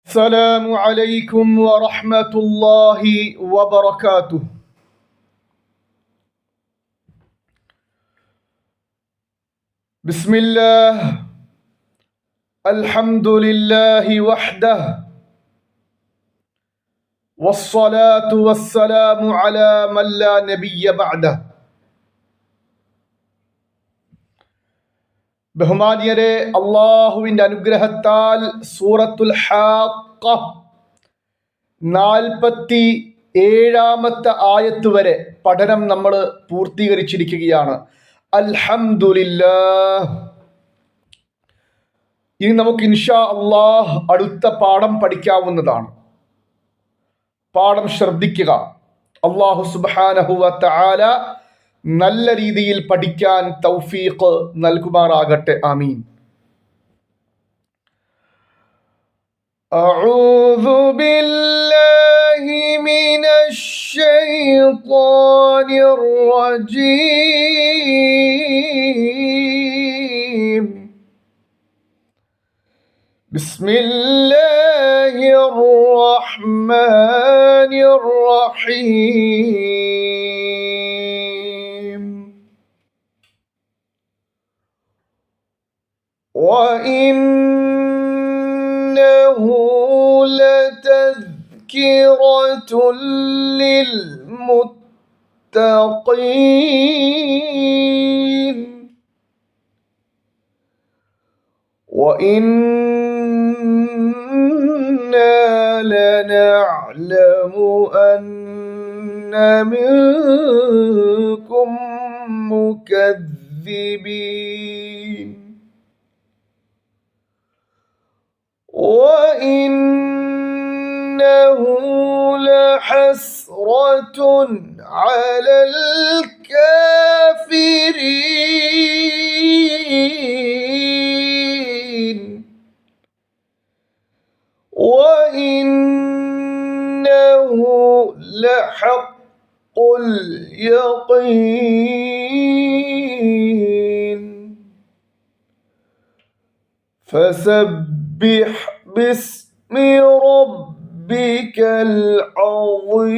السلام عليكم ورحمة الله وبركاته. بسم الله، الحمد لله وحده، والصلاة والسلام على من لا نبي بعده. ബഹുമാനിയരെ, അള്ളാഹുവിൻ്റെ അനുഗ്രഹത്താൽ സൂറത്തുൽ ഹാഖ 47-ാമത്തെ ആയത്ത് വരെ പഠനം നമ്മൾ പൂർത്തീകരിച്ചിരിക്കുകയാണ്. അൽഹംദുലില്ലാഹ്. ഇനി നമുക്ക് ഇൻഷാ അല്ലാഹ് അടുത്ത പാഠം പഠിക്കാവുന്നതാണ്. പാഠം ശ്രദ്ധിക്കുക. അല്ലാഹു സുബ്ഹാനഹു വ തആല നല്ല രീതിയിൽ പഠിക്കാൻ തൗഫീഖ് നൽകുമാറാകട്ടെ. ആമീൻ. അഊദു ബില്ലാഹി മിനശ് ശൈത്വാനിർ റജീം. ബിസ്മില്ലാഹിർ റഹ്മാനിർ റഹീം. വഇന്നഹു ലതദ്കിറത്തുൻ ലിൽമുത്തഖീൻ وإنا لنعلم أن منكم مكذبين وإنه لحسرة على الكافرين وإنه لحق اليقين فسبح باسم ربك العظيم.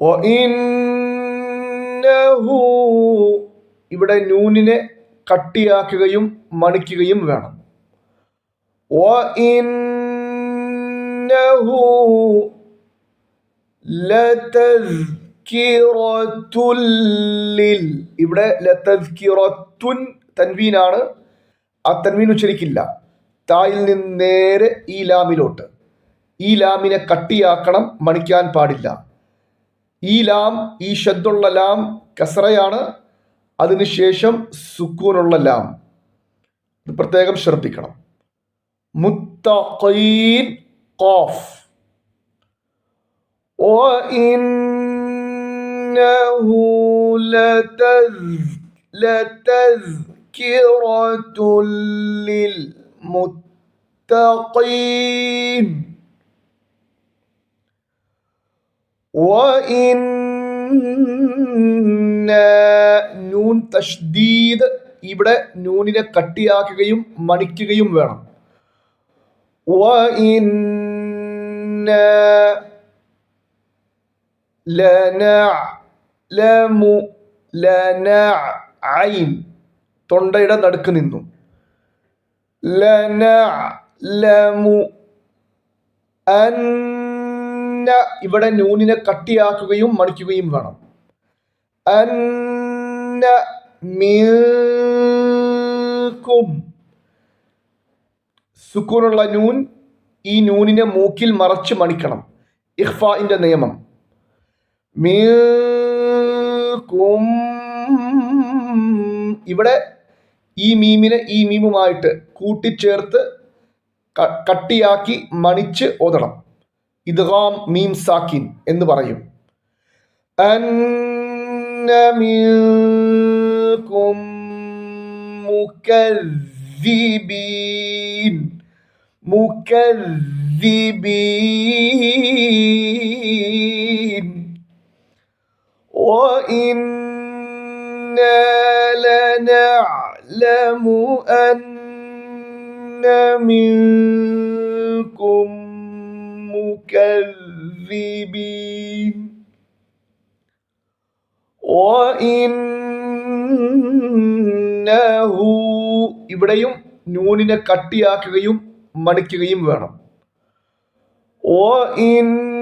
വഇന്നഹു, ഇവിടെ നൂനിനെ കട്ടിയാക്കുകയും മണിക്കുകയും വേണം. വഇന്നഹു ലതദ്കിറത്തുൽ ലിൽ, ഇവിടെ ലതദ്കിറത്തുൻ തൻവീനാണ്. ആ തൻവീൻ ഉച്ചരിക്കില്ല. തായിൽ നിന്ന് നേരെ ഈ ലാമിലോട്ട്. ഈ ലാമിനെ കട്ടിയാക്കണം, മണിക്കാൻ പാടില്ല. ഈ ലാം, ഈ ഷദ്ദുള്ള ലാം കസ്റയാണ്. അതിനുശേഷം സുക്കൂനുള്ള ലാം. ഇത് പ്രത്യേകം ശ്രദ്ധിക്കണം. മുത്തഖീൻ ഖാഫ്. وإنه لتذكرة للمتقين നൂൻ തഷ്ദീദ്, ഇവിടെ നൂനിനെ കട്ടിയാക്കുകയും മണിക്കുകയും വേണം. ഐൻ തൊണ്ടയുടെ നടുക്ക് നിന്നു. ഇവിടെ നൂനിനെ കട്ടിയാക്കുകയും മണിക്കുകയും വേണം. അന്ന മിൻകും, സുക്കൂനുള്ള നൂൻ ഈ നൂനിനെ മൂക്കിൽ മറച്ച് മണിക്കണം. ഇഖ്ഫാഇന്റെ നിയമം. മിൻകും, ഇവിടെ ഈ മീമിനെ ഈ മീമുമായിട്ട് കൂട്ടിച്ചേർത്ത് കട്ടിയാക്കി മണിച്ച് ഓതണം. ഇദ്ഗാം മീം സാക്കിൻ എന്ന് പറയും. അന്ന മിൻകും മുകദ്ദിബീൻ, മുകദ്ദിബീൻ. وإنا لنعلم أن منكم مكذبين وإنه ഇവിടെയും നൂനിനെ കട്ടിയാക്കുകയും മണിക്കുകയും വേണം. وإنه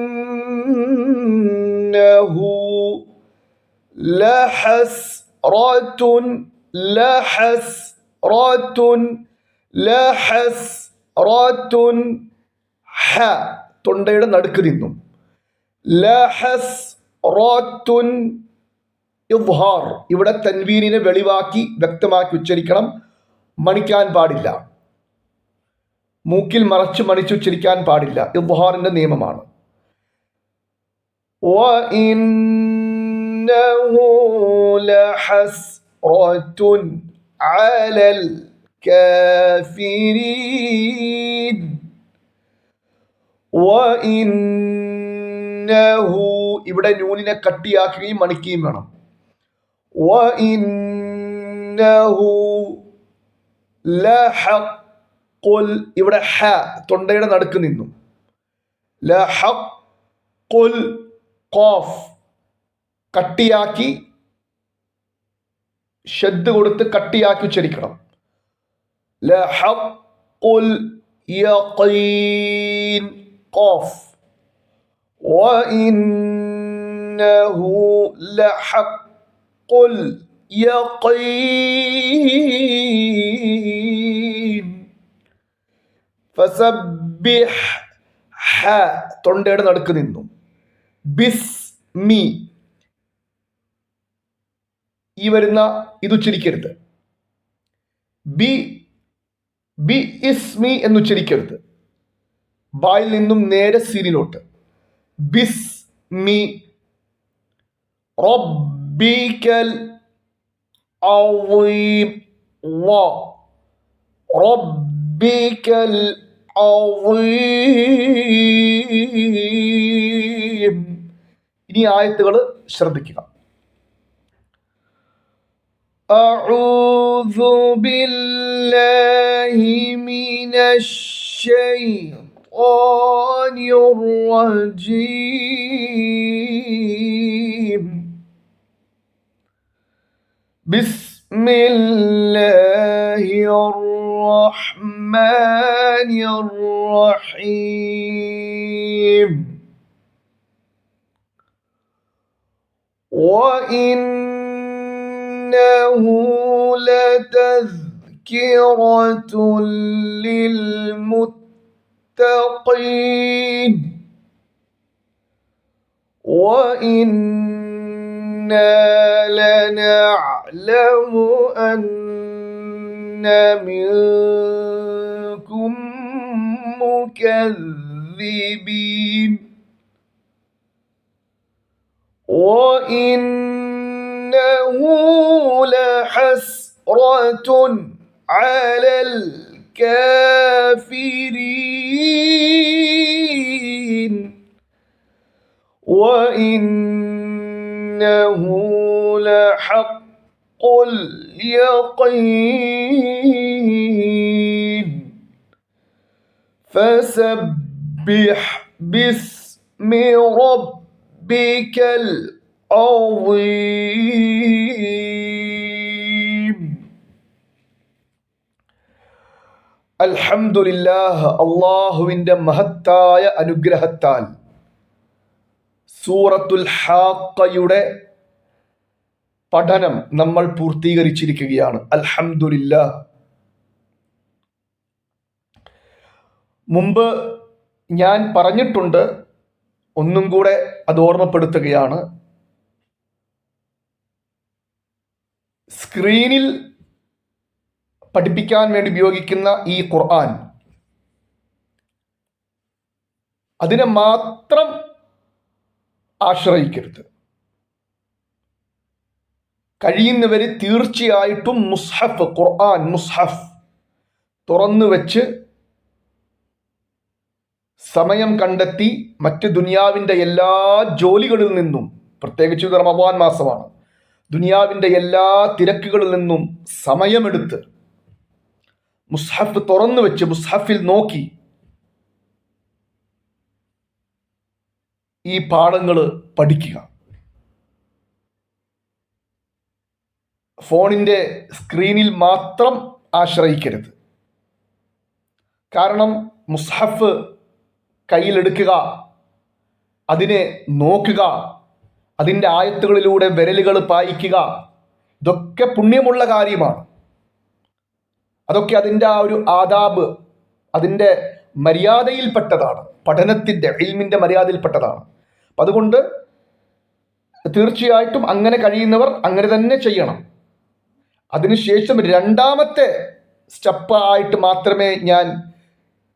لحسرة لحسرة لحسرة ഹ തൊണ്ടയുടെ നടുക്ക് നിന്നും ലഹസ്റത്തുൻ ഇദ്ഹാർ ഇവിടെ തൻവീനിനെ വെളിവാക്കി വ്യക്തമാക്കി ഉച്ചരിക്കണം. മണിക്കാൻ പാടില്ല, മൂക്കിൽ മറച്ച് മണിച്ച് ഉച്ചരിക്കാൻ പാടില്ല. ഇദ്ഹാറിന്റെ നിയമമാണ്. വഇന്നഹു ലഹസ്റത്തുൻ അലൽ കാഫിരീൻ വഇന്നഹു ഇവിടെ നൂനിനെ കട്ടിയാക്കുകയും മണിക്കുകയും വേണം. വഇന്നഹു ലഹഖുൽ ഇവിടെ ഹ തൊണ്ടയുടെ നടുക്ക് നിന്നും ലഹഖുൽ ഖാഫ് കട്ടിയാക്കി ഷദ് കൊടുത്ത് കട്ടിയാക്കി ഉച്ചരിക്കണം. ലഹഖുൽ യഖീൻ ഖാഫ് വഇന്നഹു ലഹഖുൽ യഖീൻ ഫസബ്ബിഹ് ഹ തൊണ്ടയുടെ നടുക്ക് നിന്നും ബിസ്മി ഈ വരുന്ന ഇത് ഉച്ചരിക്കരുത്. ബി ബി ഇസ്മി എന്നുച്ചരിക്കരുത്. ബായിൽ നിന്നും നേരെ സീനിലോട്ട് ബിസ്മി റബ്ബിക്കൽ അളീം വ റബ്ബിക്കൽ അളീം. ഇനി ആയത്തുകൾ ശ്രദ്ധിക്കുക. അഊദു ബില്ലാഹി മിനശ് ശൈത്വാനിർ റജീം. ബിസ്മില്ലാഹിർ റഹ്മാനിർ റഹീം. وإنه لتذكرة للمتقين وإنا لنعلم أن منكم مكذبين وإنه لحسرة على الكافرين وإنه لحق اليقين فسبح باسم ربك العظيم. അൽഹംദുലില്ലാഹ് അല്ലാഹുവിൻ്റെ മഹത്തായ അനുഗ്രഹത്താൽ സൂറത്തുൽ ഹാഖയുടെ പഠനം നമ്മൾ പൂർത്തീകരിച്ചിരിക്കുകയാണ്. അൽഹംദുലില്ലാഹ്. മുമ്പ് ഞാൻ പറഞ്ഞിട്ടുണ്ട്, ഒന്നും കൂടെ അത് ഓർമ്മപ്പെടുത്തുകയാണ്. സ്ക്രീനിൽ പഠിപ്പിക്കാൻ വേണ്ടി ഉപയോഗിക്കുന്ന ഈ ഖുർആൻ അതിനെ മാത്രം ആശ്രയിക്കരുത്. കഴിയുന്നവർ തീർച്ചയായിട്ടും മുസ്ഹഫ് ഖുർആൻ മുസ്ഹഫ് തുറന്നു വെച്ച് സമയം കണ്ടെത്തി മറ്റ് ദുനിയാവിൻ്റെ എല്ലാ ജോലികളിൽ നിന്നും പ്രത്യേകിച്ച് ഇത് റമദാൻ മാസമാണ്. ദുനിയാവിൻ്റെ എല്ലാ തിരക്കുകളിൽ നിന്നും സമയമെടുത്ത് മുസ്ഹഫ് തുറന്നു വെച്ച് മുസ്ഹഫിൽ നോക്കി ഈ പാഠങ്ങൾ പഠിക്കുക. ഫോണിൻ്റെ സ്ക്രീനിൽ മാത്രം ആശ്രയിക്കരുത്. കാരണം മുസ്ഹഫ് കയ്യിലെടുക്കുക, അതിനെ നോക്കുക, അതിൻ്റെ ആയത്തുകളിലൂടെ വിരലുകൾ പായിക്കുക, ഇതൊക്കെ പുണ്യമുള്ള കാര്യമാണ്. അതൊക്കെ അതിൻ്റെ ആ ഒരു ആദാബ്, അതിൻ്റെ മര്യാദയിൽപ്പെട്ടതാണ്, പഠനത്തിൻ്റെ ഇൽമിൻ്റെ മര്യാദയിൽപ്പെട്ടതാണ്. അപ്പം അതുകൊണ്ട് തീർച്ചയായിട്ടും അങ്ങനെ കഴിയുന്നവർ അങ്ങനെ തന്നെ ചെയ്യണം. അതിനുശേഷം രണ്ടാമത്തെ സ്റ്റെപ്പായിട്ട് മാത്രമേ ഞാൻ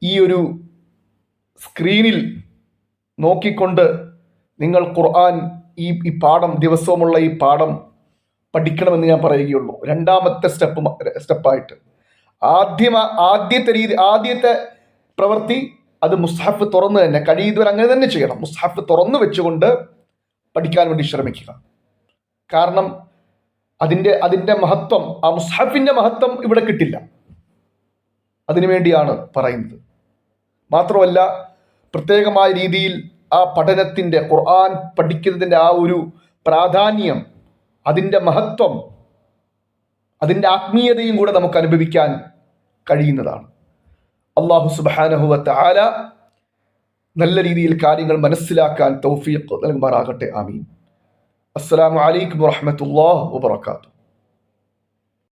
ഈ ഒരു സ്ക്രീനിൽ നോക്കിക്കൊണ്ട് നിങ്ങൾ ഖുർആൻ ഈ പാഠം ദിവസവുമുള്ള ഈ പാഠം പഠിക്കണമെന്ന് ഞാൻ പറയുകയുള്ളൂ. രണ്ടാമത്തെ സ്റ്റെപ്പായിട്ട് ആദ്യത്തെ പ്രവൃത്തി അത് മുസ്ഹഫ് തുറന്ന് തന്നെ, കഴിയുന്നവർ അങ്ങനെ തന്നെ ചെയ്യണം. മുസ്ഹഫ് തുറന്നു വെച്ചുകൊണ്ട് പഠിക്കാൻ വേണ്ടി ശ്രമിക്കുക. കാരണം അതിൻ്റെ മഹത്വം, ആ മുസ്ഹഫിൻ്റെ മഹത്വം ഇവിടെ കിട്ടില്ല. അതിനുവേണ്ടിയാണ് പറയുന്നത്. മാത്രമല്ല, പ്രത്യേകമായ രീതിയിൽ ആ പഠനത്തിൻ്റെ, ഖുർആൻ പഠിക്കുന്നതിൻ്റെ ആ ഒരു പ്രാധാന്യം, അതിൻ്റെ മഹത്വം, അതിൻ്റെ ആത്മീയതയും കൂടെ നമുക്ക് അനുഭവിക്കാൻ കഴിയുന്നതാണ്. അല്ലാഹു സുബ്ഹാനഹു വ തആല നല്ല രീതിയിൽ കാര്യങ്ങൾ മനസ്സിലാക്കാൻ തൗഫീഖ് നൽകുമാറാകട്ടെ. ആമീൻ. അസ്സലാമു അലൈക്കും വറഹ്മത്തുള്ളാഹി വബറകാതുഹു.